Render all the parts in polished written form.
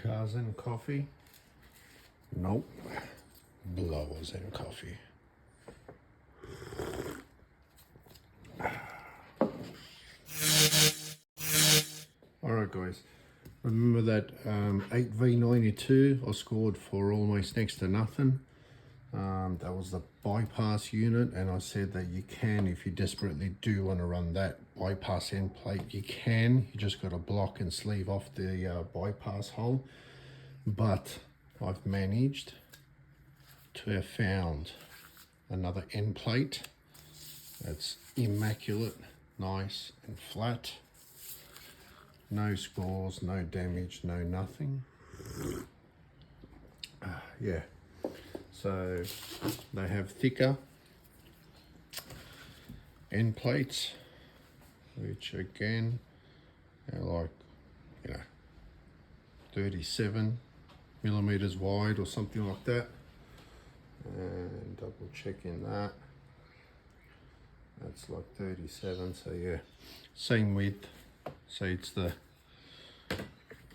Cars and coffee? Nope. Blowers and coffee. Alright guys, remember that 8V92 I scored for almost next to nothing. That was the bypass unit, and I said that you can, if you desperately do want to run that bypass end plate, you can. You just got to block and sleeve off the bypass hole. But I've managed to have found another end plate that's immaculate, nice and flat. No scores, no damage, no nothing. Yeah. So they have thicker end plates, which again are like, 37 millimeters wide or something like that. And double checking that. That's like 37, so yeah, same width. So it's the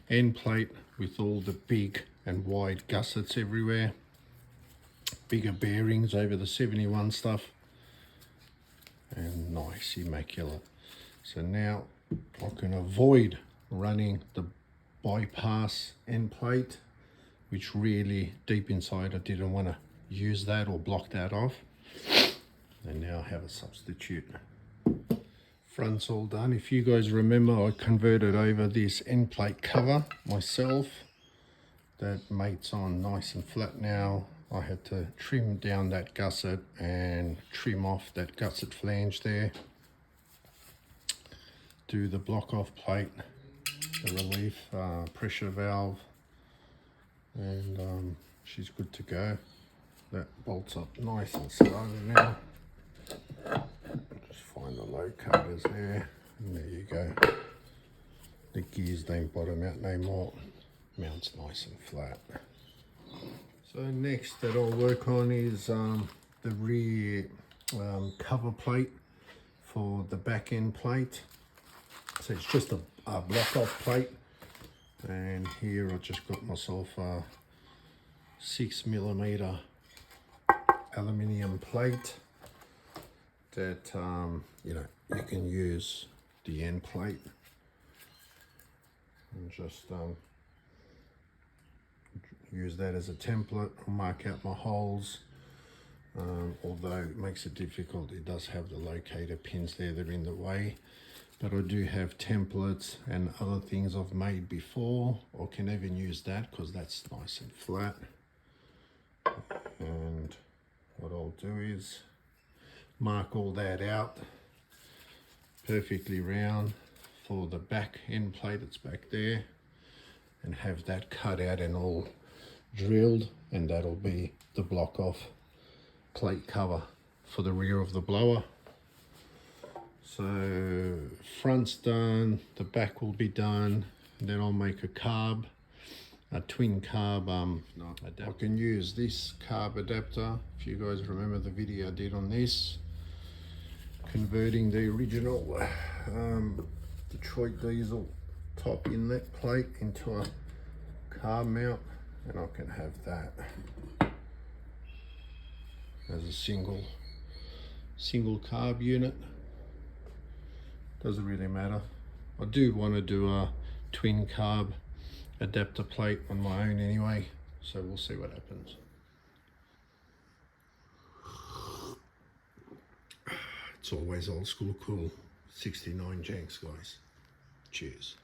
end plate with all the big and wide gussets everywhere. Bigger bearings over the 71 stuff, and nice, immaculate. So now I can avoid running the bypass end plate, which really deep inside I didn't want to use that or block that off. And now I have a substitute. Front's all done. If you guys remember, I converted over this end plate cover myself. That mates on nice and flat now. I had to trim down that gusset and trim off that gusset flange there. Do the block off plate, the relief pressure valve, and she's good to go. That bolts up nice and slow now. Just find the locators there, and there you go. The gears don't bottom out no more. Mounts nice and flat. So next that I'll work on is the rear cover plate for the back end plate. So it's just a block off plate, and here I just got myself a 6mm aluminium plate that you can use the end plate and just use that as a template. I'll mark out my holes, although it makes it difficult. It does have the locator pins there that are in the way, but I do have templates and other things I've made before. I can even use that because that's nice and flat. And what I'll do is mark all that out perfectly round for the back end plate that's back there, and have that cut out and all drilled, and that'll be the block off plate cover for the rear of the blower. So front's done, the back will be done, and then I'll make a carb, a twin carb adapter. I can use this carb adapter. If you guys remember the video I did on this, converting the original Detroit diesel top inlet plate into a carb mount, and I can have that as a single carb unit. Doesn't really matter. I do want to do a twin carb adapter plate on my own anyway, so we'll see what happens. It's always old school cool. 69 Jenks, guys. Cheers.